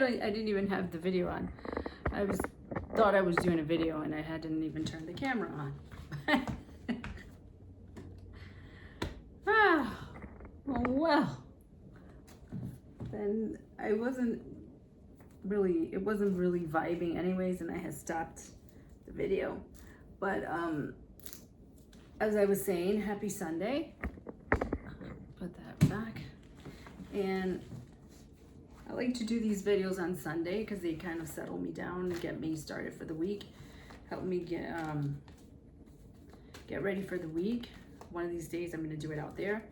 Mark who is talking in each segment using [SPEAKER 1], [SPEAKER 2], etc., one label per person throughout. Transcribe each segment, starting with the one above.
[SPEAKER 1] I didn't even have the video on. Thought I was doing a video and I hadn't even turned the camera on. Well, then it wasn't really vibing anyways, and I had stopped the video. But as I was saying, happy Sunday. Put that back. And I like to do these videos on Sunday because they kind of settle me down and get me started for the week. Help me get ready for the week. One of these days I'm going to do it out there.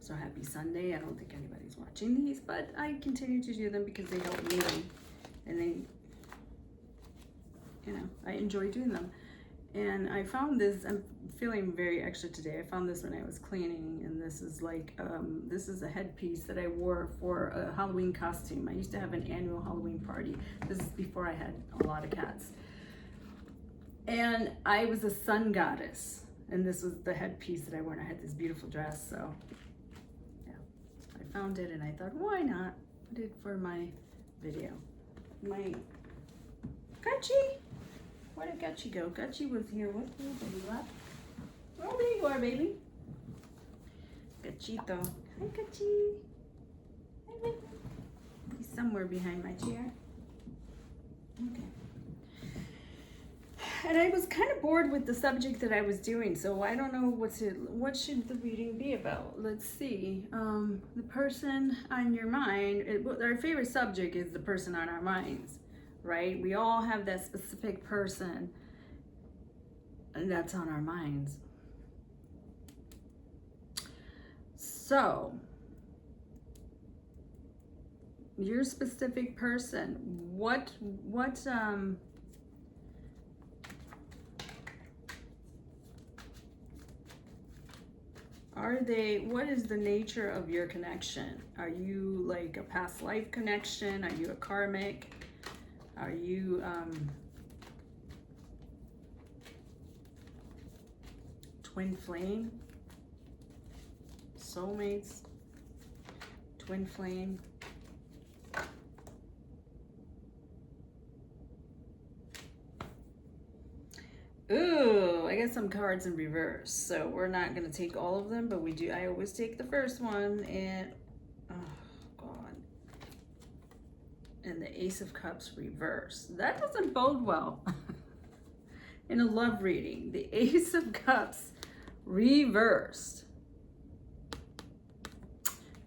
[SPEAKER 1] So happy Sunday. I don't think anybody's watching these, but I continue to do them because they help me and they, you know, I enjoy doing them. And I found this, I'm feeling very extra today. I found this when I was cleaning, and this is like, this is a headpiece that I wore for a Halloween costume. I used to have an annual Halloween party. This is before I had a lot of cats. And I was a sun goddess, and this was the headpiece that I wore, and I had this beautiful dress, so yeah. I found it, and I thought, why not put it for my video. My Gutchie! Where did Gutchie go? Gutchie was here. What baby left? Oh, there you are, baby. Gutchito. Hi, Gutchie. Hi, baby. He's somewhere behind my chair. Okay. And I was kind of bored with the subject that I was doing, so I don't know what should the reading be about. Let's see. The person on your mind. Our favorite subject is the person on our minds, right? We all have that specific person that's on our minds. So, your specific person, what are they, what is the nature of your connection? Are you like a past life connection? Are you a karmic? Are you twin flame? Soulmates? Twin flame? Ooh, I got some cards in reverse, so we're not gonna take all of them, but we do. I always take the first one, and oh God, and the Ace of Cups reverse. That doesn't bode well in a love reading. The Ace of Cups reversed,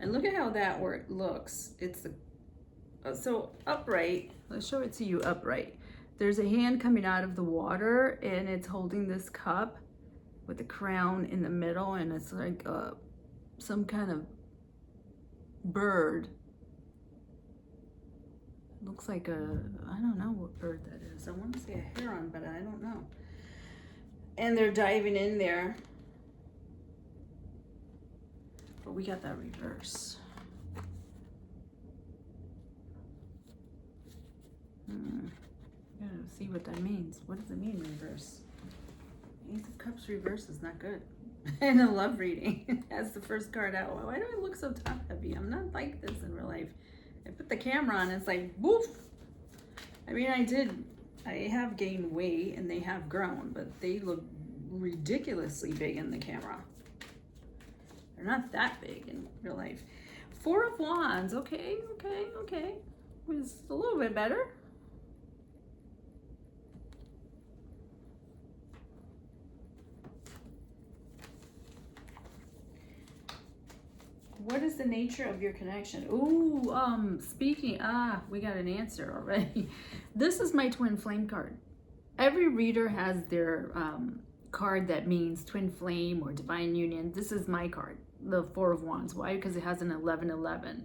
[SPEAKER 1] and look at how that looks. It's the so upright. Let's show it to you upright. There's a hand coming out of the water, and it's holding this cup with the crown in the middle, and it's like some kind of bird. Looks like I don't know what bird that is. I want to say a heron, but I don't know. And they're diving in there. But we got that reverse. Gotta see what that means. What does it mean, reverse? Ace of Cups reverse is not good. In a love reading, as the first card out. Why do I look so top heavy? I'm not like this in real life. I put the camera on, it's like, woof. I mean, I have gained weight and they have grown, but they look ridiculously big in the camera. They're not that big in real life. Four of Wands, okay. Was a little bit better. What is the nature of your connection? Ooh, speaking, we got an answer already. This is my twin flame card. Every reader has their card that means twin flame or divine union. This is my card, the Four of Wands. Why? Because it has an 11-11.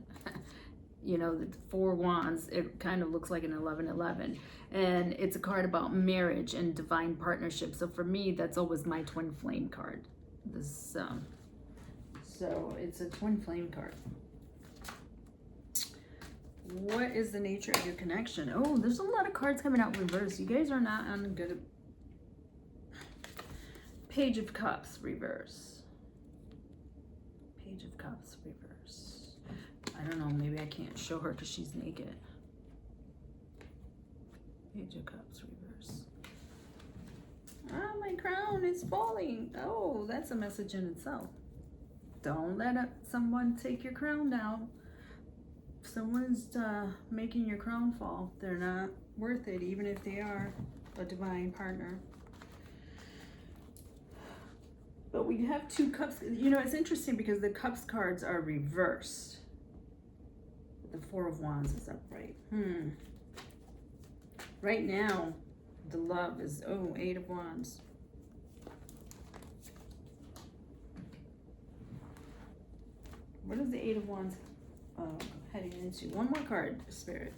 [SPEAKER 1] You know, the Four Wands, it kind of looks like an 11-11. And it's a card about marriage and divine partnership. So for me, that's always my twin flame card. This, so it's a twin flame card. What is the nature of your connection? Oh, there's a lot of cards coming out reverse. You guys are not on a good... Page of Cups reverse. Page of Cups reverse. I I don't know, maybe I can't show her because she's naked. Page of Cups reverse. Ah, my crown is falling. Oh, that's a message in itself. Don't let someone take your crown down. If someone's making your crown fall, they're not worth it, even if they are a divine partner. But we have 2 cups. You know, it's interesting because the cups cards are reversed. The 4 of Wands is upright. Right now, the love is, 8 of Wands. What is the 8 of Wands heading into? One more card, Spirit.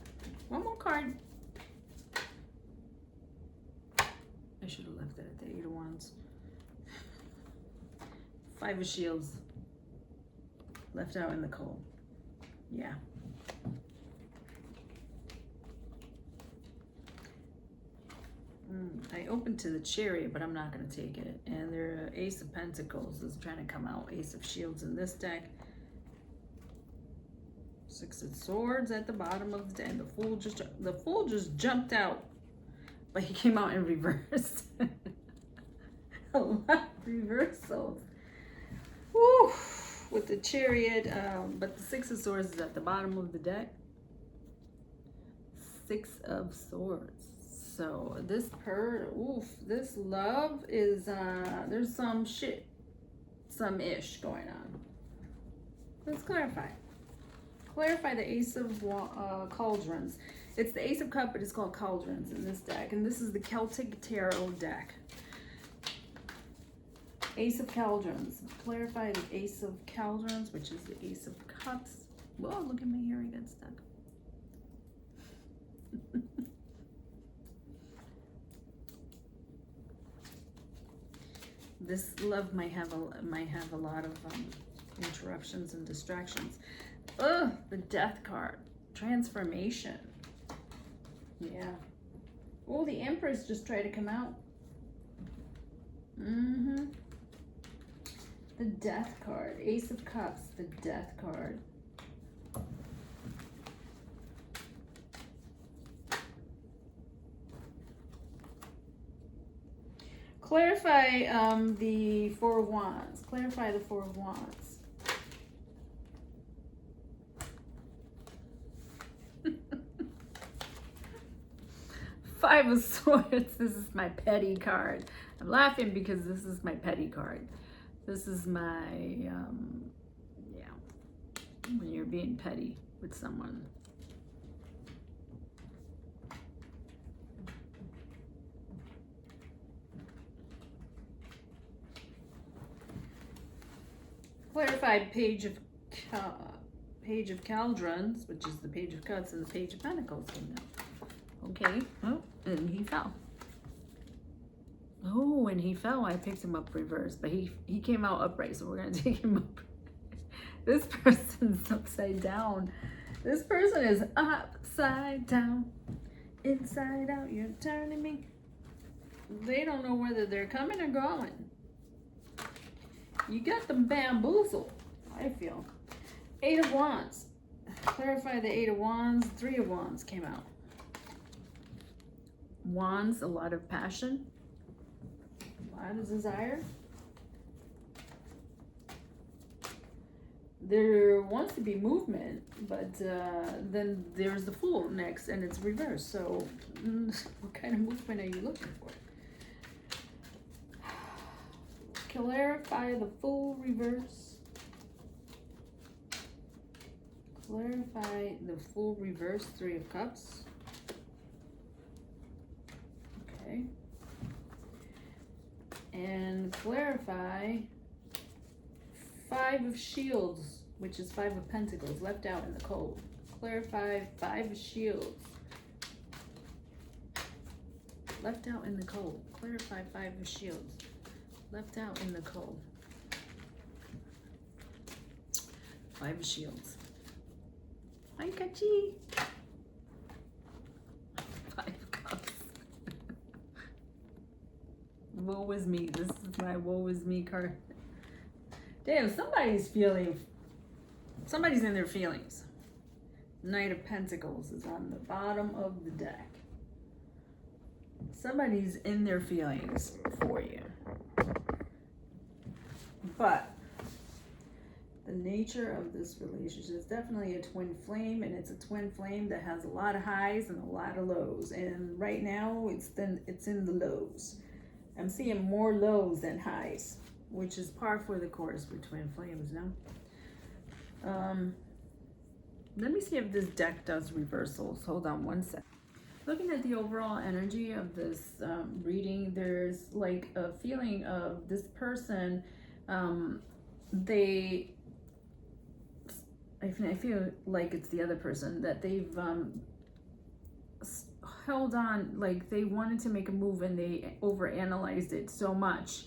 [SPEAKER 1] One more card. I should have left that at the 8 of Wands. 5 of Shields. Left out in the cold. Yeah. I opened to the Chariot, but I'm not going to take it. And their Ace of Pentacles is trying to come out. Ace of Shields in this deck. 6 of Swords at the bottom of the deck. And the Fool just jumped out, but he came out in reverse. A lot of reversals. Woo! With the Chariot, but the 6 of Swords is at the bottom of the deck. 6 of Swords. So this this love is, there's some ish going on. Let's clarify. Clarify the Ace of Cauldrons. It's the Ace of Cups, but it's called Cauldrons in this deck. And this is the Celtic Tarot deck. Ace of Cauldrons. Clarify the Ace of Cauldrons, which is the Ace of Cups. Whoa, look at my hair, I got stuck. This love might have a lot of interruptions and distractions. Ugh, the Death card. Transformation. Yeah. Oh, the Empress just tried to come out. The Death card. Ace of Cups, the Death card. Clarify the 4 of Wands. Clarify the 4 of Wands. Five of Swords. This is my petty card. I'm laughing because this is my petty card. This is my, yeah, when you're being petty with someone. Clarify Page of Cauldrons, which is the Page of Cups, and the Page of Pentacles came out. Okay, oh, and he fell. Oh, when he fell, I picked him up reverse, but he came out upright, so we're gonna take him up. This person's upside down. This person is upside down, inside out. You're turning me. They don't know whether they're coming or going. You got them bamboozled, I feel. 8 of Wands. Clarify the 8 of Wands. 3 of Wands came out. Wands, a lot of passion. A lot of desire. There wants to be movement, but then there's the Fool next, and it's reversed. So what kind of movement are you looking for? Clarify the Fool reverse. Clarify the Fool reverse. 3 of Cups. Okay. And clarify 5 of Shields, which is 5 of Pentacles, left out in the cold. Clarify 5 of Shields. Left out in the cold. Clarify 5 of Shields. Left out in the cold. 5 of Shields. Hi, Kachi. 5 of Cups. Woe is me. This is my woe is me card. Damn, somebody's in their feelings. Knight of Pentacles is on the bottom of the deck. Somebody's in their feelings for you. But the nature of this relationship is definitely a twin flame, and it's a twin flame that has a lot of highs and a lot of lows. And right now it's in the lows. I'm seeing more lows than highs, which is par for the course for twin flames now. Let me see if this deck does reversals. Hold on one sec. Looking at the overall energy of this reading, there's like a feeling of this person, I feel like it's the other person, that they've held on, like they wanted to make a move and they overanalyzed it so much,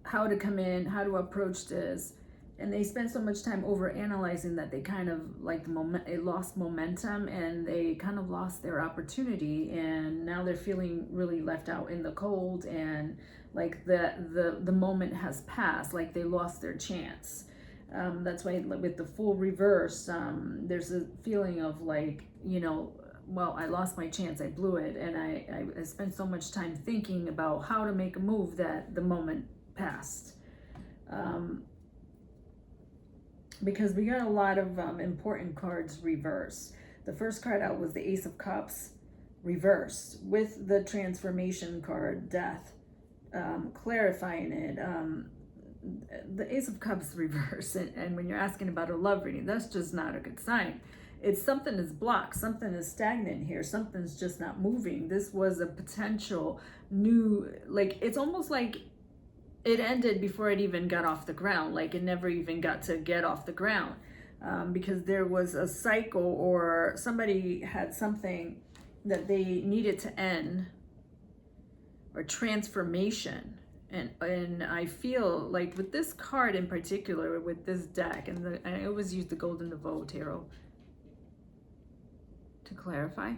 [SPEAKER 1] how to come in, how to approach this, and they spent so much time overanalyzing that they kind of like it lost momentum, and they kind of lost their opportunity, and now they're feeling really left out in the cold, and like the moment has passed, like they lost their chance. That's why with the full reverse, there's a feeling of like, you know, well, I lost my chance, I blew it, and I spent so much time thinking about how to make a move that the moment passed. Because we got a lot of important cards reversed. The first card out was the Ace of Cups reversed with the transformation card, Death, clarifying it. The Ace of Cups reverse, and when you're asking about a love reading, that's just not a good sign. It's something is blocked, something is stagnant here, something's just not moving. This was a potential new, like, it's almost like it ended before it even got off the ground, like it never even got to get off the ground, because there was a cycle, or somebody had something that they needed to end, or transformation. And I feel like with this card in particular, with this deck, and I always use the Golden Devote Tarot to clarify.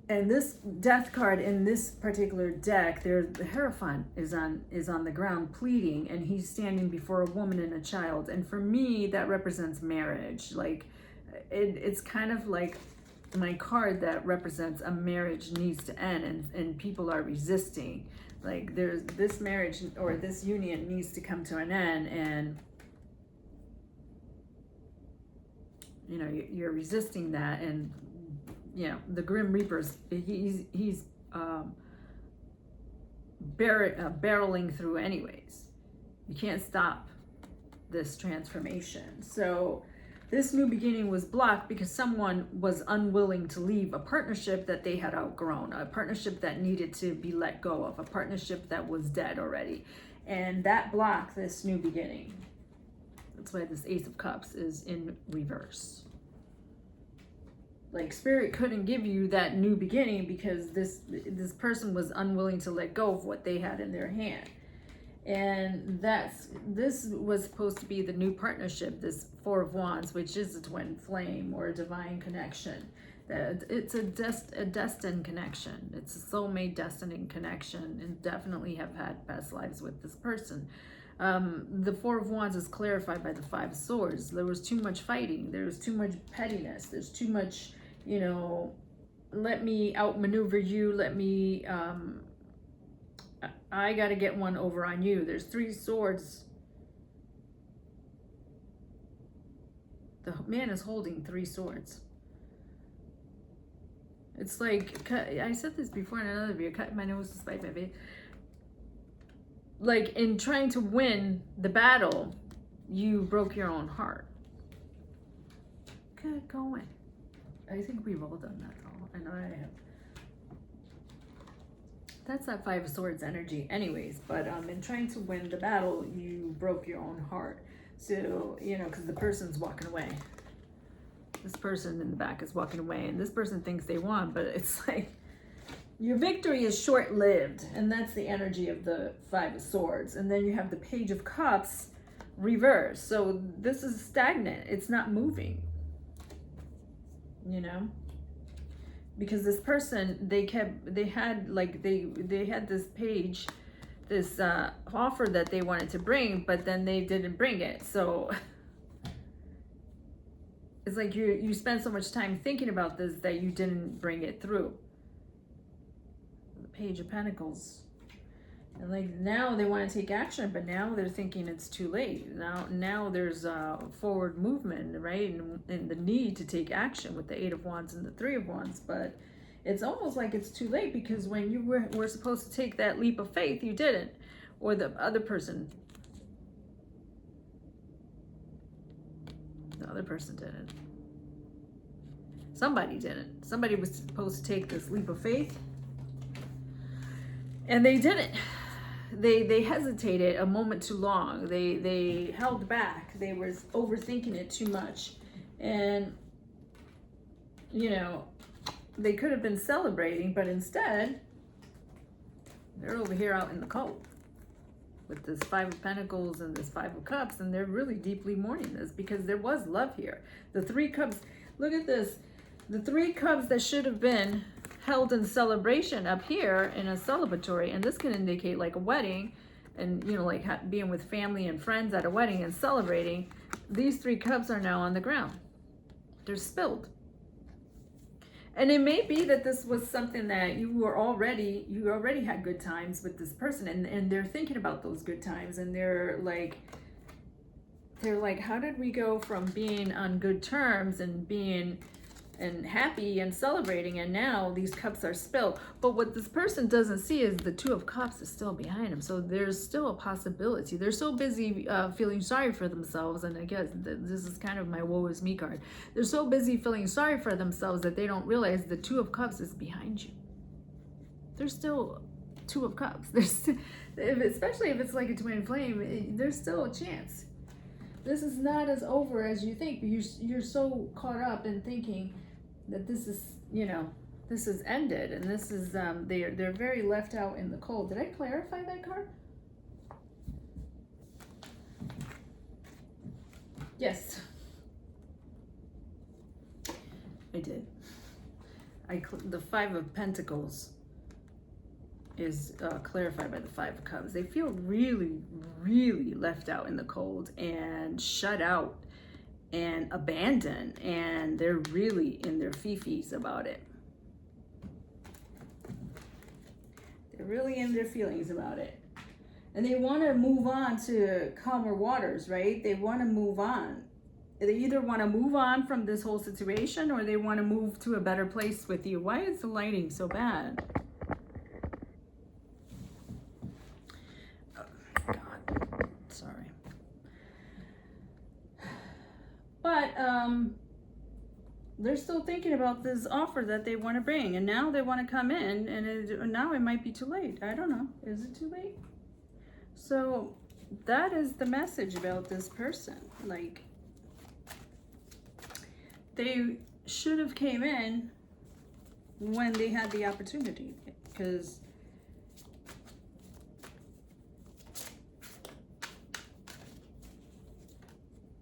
[SPEAKER 1] And this Death card in this particular deck, the Hierophant is on the ground pleading, and he's standing before a woman and a child. And for me, that represents marriage. Like it's kind of like my card that represents a marriage needs to end, and people are resisting. Like there's this marriage or this union needs to come to an end, and you know, you're resisting that. And you know, the Grim Reaper's he's barreling through anyways. You can't stop this transformation. So this new beginning was blocked because someone was unwilling to leave a partnership that they had outgrown, a partnership that needed to be let go of, a partnership that was dead already. And that blocked this new beginning. That's why this Ace of Cups is in reverse. Like Spirit couldn't give you that new beginning because this person was unwilling to let go of what they had in their hand. And this was supposed to be the new partnership, this Four of Wands, which is a twin flame or a divine connection. That it's a destined connection. It's a soulmate destined connection, and definitely have had past lives with this person. The Four of Wands is clarified by the Five of Swords. There was too much fighting. There was too much pettiness. There's too much, you know, let me outmaneuver you. Let me, I got to get one over on you. There's three swords. The man is holding three swords. It's like, I said this before in another video, cut my nose to spite my face. Like in trying to win the battle, you broke your own heart. Good going. I think we've all done that though. I know I have. That's that Five of Swords energy anyways, but in trying to win the battle, you broke your own heart. So, you know, because the person's walking away. This person in the back is walking away, and this person thinks they won, but it's like, your victory is short-lived, and that's the energy of the Five of Swords. And then you have the Page of Cups reversed. So this is stagnant. It's not moving, you know? Because this person, they had this page, this offer that they wanted to bring, but then they didn't bring it. So it's like you spend so much time thinking about this that you didn't bring it through. The Page of Pentacles. And like now they want to take action, but now they're thinking it's too late. Now there's forward movement, right? And the need to take action with the Eight of Wands and the Three of Wands. But it's almost like it's too late, because when you were supposed to take that leap of faith, you didn't. Or the other person. The other person didn't. Somebody didn't. Somebody was supposed to take this leap of faith, and they didn't. They hesitated a moment too long. They held back. They were overthinking it too much. And, you know, they could have been celebrating, but instead, they're over here out in the cold with this Five of Pentacles and this Five of Cups, and they're really deeply mourning this, because there was love here. The Three Cups, look at this. The Three Cups that should have been held in celebration up here in a celebratory, and this can indicate like a wedding, and you know, like being with family and friends at a wedding and celebrating. These Three Cups are now on the ground. They're spilled. And it may be that this was something that you already had good times with this person, and they're thinking about those good times, and they're like, how did we go from being on good terms and being and happy and celebrating, and now these cups are spilled? But what this person doesn't see is the Two of Cups is still behind them. So there's still a possibility. They're so busy feeling sorry for themselves, and I guess this is kind of my woe is me card. They're so busy feeling sorry for themselves that they don't realize the Two of Cups is behind you. There's still Two of Cups. Especially if it's like a twin flame, there's still a chance. This is not as over as you think, but you're so caught up in thinking that this is, you know, this is ended, and this is they're very left out in the cold. Did I clarify that card? Yes, I did. The Five of Pentacles is clarified by the Five of Cups. They feel really, really left out in the cold and shut out and abandoned, and they're really in their fifis about it. They're really in their feelings about it. And they want to move on to calmer waters, right? They want to move on. They either want to move on from this whole situation, or they want to move to a better place with you. Why is the lighting so bad? But they're still thinking about this offer that they want to bring, and now they want to come in, and now it might be too late. I don't know. Is it too late? So that is the message about this person. Like, they should have came in when they had the opportunity, because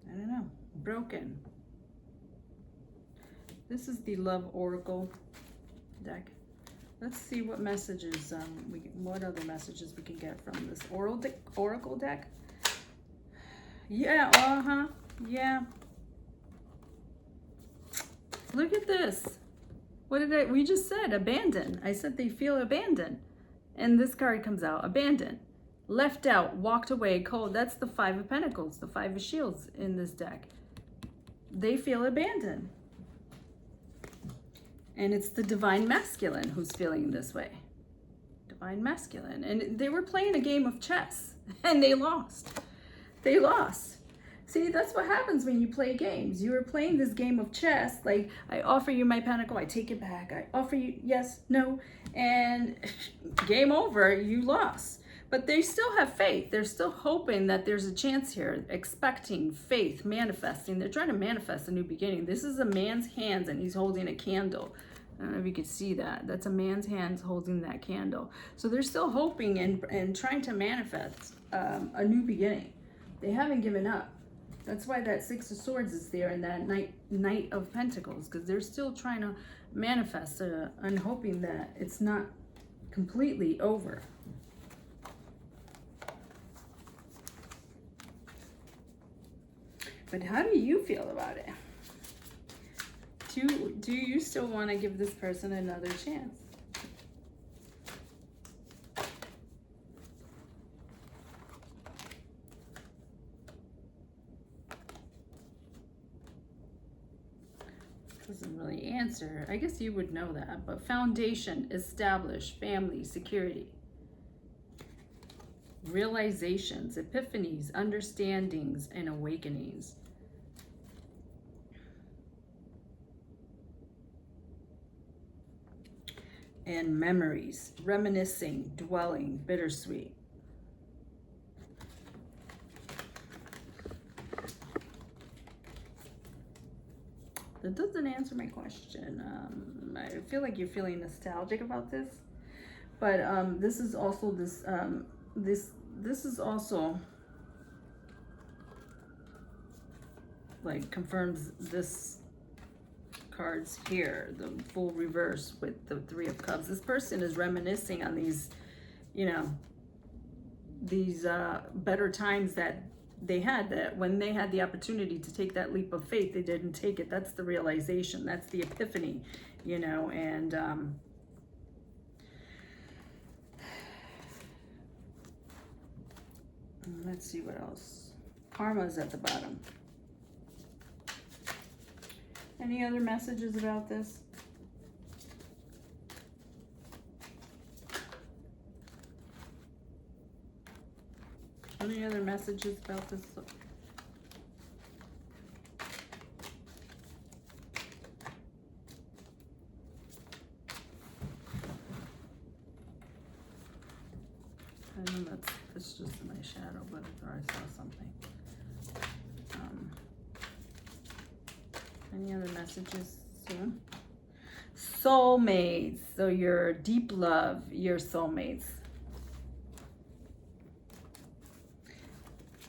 [SPEAKER 1] I don't know. Broken. This is the Love Oracle deck. Let's see what messages what other messages we can get from this Oracle deck. Yeah, yeah. Look at this. What did we just said abandoned. I said they feel abandoned, and this card comes out, abandoned, left out, walked away, cold. That's the Five of Pentacles, the Five of Shields in this deck. They feel abandoned. And it's the Divine Masculine who's feeling this way. Divine Masculine. And they were playing a game of chess, and they lost. They lost. See, that's what happens when you play games. You were playing this game of chess, like, I offer you my pentacle, I take it back. I offer you, yes, no, and game over, you lost. But they still have faith. They're still hoping that there's a chance here, expecting, faith, manifesting. They're trying to manifest a new beginning. This is a man's hands, and he's holding a candle. I don't know if you can see that. That's a man's hands holding that candle. So they're still hoping and trying to manifest a new beginning. They haven't given up. That's why that Six of Swords is there, and that Knight of Pentacles, because they're still trying to manifest and hoping that it's not completely over. But how do you feel about it? do you still want to give this person another chance? Doesn't really answer. I guess you would know that, but foundation, establish, family, security. Realizations, epiphanies, understandings, and awakenings. And memories, reminiscing, dwelling, bittersweet. That doesn't answer my question. I feel like you're feeling nostalgic about this, but this is also this is also like confirms this cards here, the full reverse with the Three of Cups. This person is reminiscing on these, you know, these better times that they had, that when they had the opportunity to take that leap of faith, they didn't take it. That's the realization. That's the epiphany, you know, and let's see what else. Karma's at the bottom. Any other messages about this? Any other messages about this? I know that's just my shadow, but I saw something. Any other messages soon? Soulmates. So your deep love, your soulmates.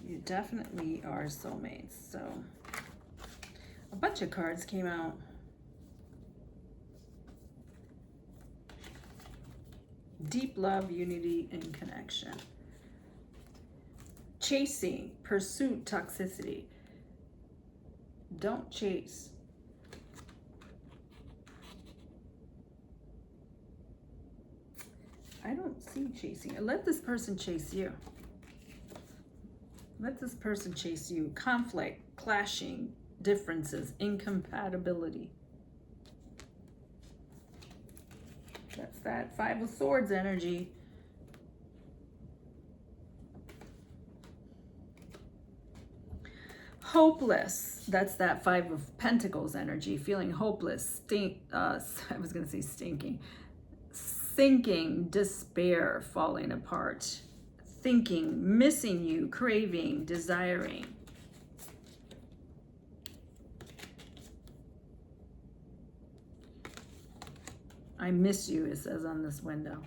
[SPEAKER 1] You definitely are soulmates. So a bunch of cards came out. Deep love, unity, and connection. Chasing, pursuit, toxicity. Don't chase. I don't see chasing. Let this person chase you. Let this person chase you. Conflict, clashing, differences, incompatibility. That's that Five of Swords energy. Hopeless. That's that Five of Pentacles energy. Feeling hopeless. I was going to say stinking. Sinking, despair, falling apart. Thinking, missing you, craving, desiring. I miss you, it says on this window.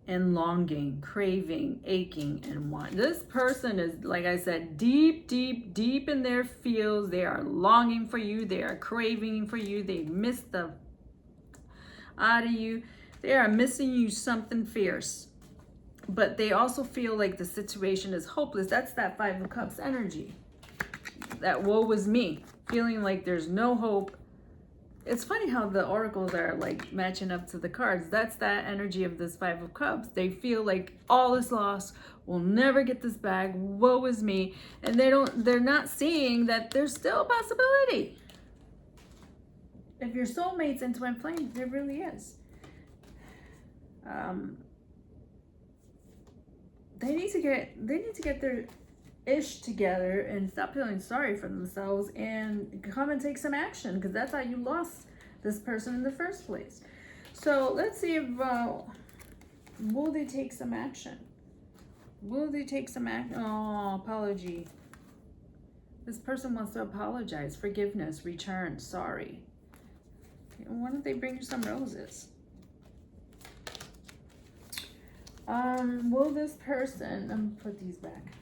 [SPEAKER 1] And longing, craving, aching, and want. This person is, like I said, deep, deep, deep in their feels. They are longing for you. They are craving for you. They miss the out of you. They are missing you something fierce. But they also feel like the situation is hopeless. That's that Five of Cups energy. That woe is me. Feeling like there's no hope. It's funny how the oracles are like matching up to the cards. That's that energy of this Five of Cups. They feel like all is lost. We'll never get this back. Woe is me. And they're not seeing that there's still a possibility. If your soulmate's in twin flames, there really is. They need to get their ish together and stop feeling sorry for themselves and come and take some action, because that's how you lost this person in the first place. So let's see if will they take some action? Will they take some action? Oh, apology. This person wants to apologize, forgiveness, return, sorry. Why don't they bring you some roses? Will this person, I'm gonna put these back.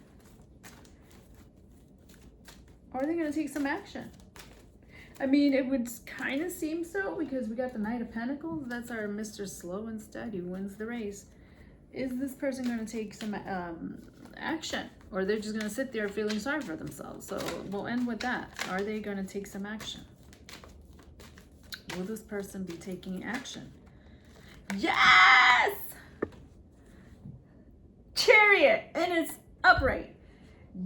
[SPEAKER 1] Are they gonna take some action? I mean, it would kind of seem so, because we got the Knight of Pentacles. That's our Mr. Slow and Steady, wins the race. Is this person gonna take some action? Or they're just gonna sit there feeling sorry for themselves? So we'll end with that. Are they gonna take some action? Will this person be taking action? Yes! Chariot, and it's upright.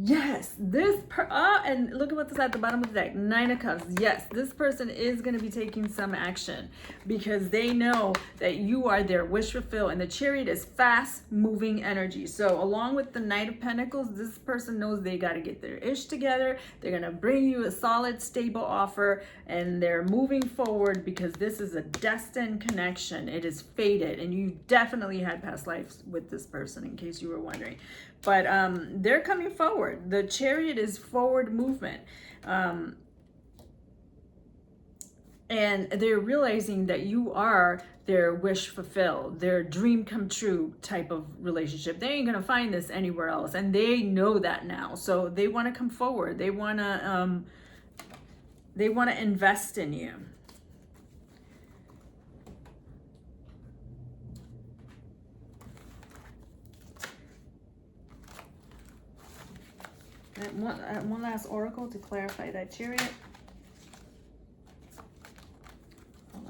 [SPEAKER 1] Yes, and look at what's at the bottom of the deck. 9 of Cups. Yes, this person is going to be taking some action because they know that you are their wish fulfilled. And the Chariot is fast moving energy. So along with the Knight of Pentacles, this person knows they got to get their ish together. They're going to bring you a solid, stable offer, and they're moving forward because this is a destined connection. It is fated, and you definitely had past lives with this person, in case you were wondering. But they're coming forward. The Chariot is forward movement. And they're realizing that you are their wish fulfilled, their dream come true type of relationship. They ain't going to find this anywhere else. And they know that now. So they want to come forward. They want to invest in you. One last oracle to clarify that Chariot. Hold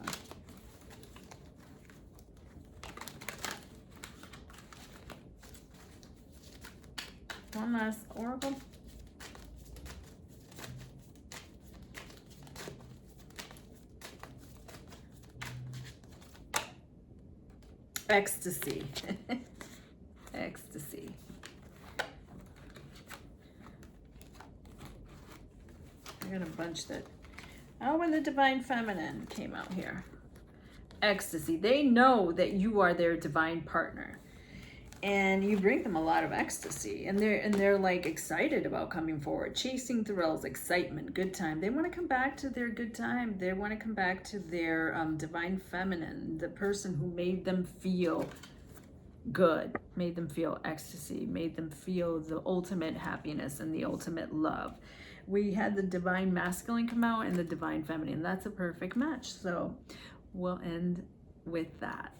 [SPEAKER 1] on. One last oracle. Ecstasy. Ecstasy. I got a bunch that, oh, and the Divine Feminine came out here. Ecstasy. They know that you are their divine partner, and you bring them a lot of ecstasy, and they're like excited about coming forward, chasing thrills, excitement, good time. They want to come back to their good time. They want to come back to their Divine Feminine, the person who made them feel good, made them feel ecstasy, made them feel the ultimate happiness and the ultimate love. We had the Divine Masculine come out and the Divine Feminine. That's a perfect match. So we'll end with that.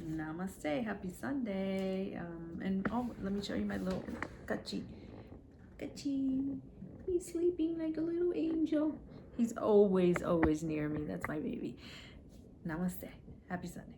[SPEAKER 1] Namaste. Happy Sunday. And oh, let me show you my little Kachi. Kachi. He's sleeping like a little angel. He's always near me. That's my baby. Namaste. Happy Sunday.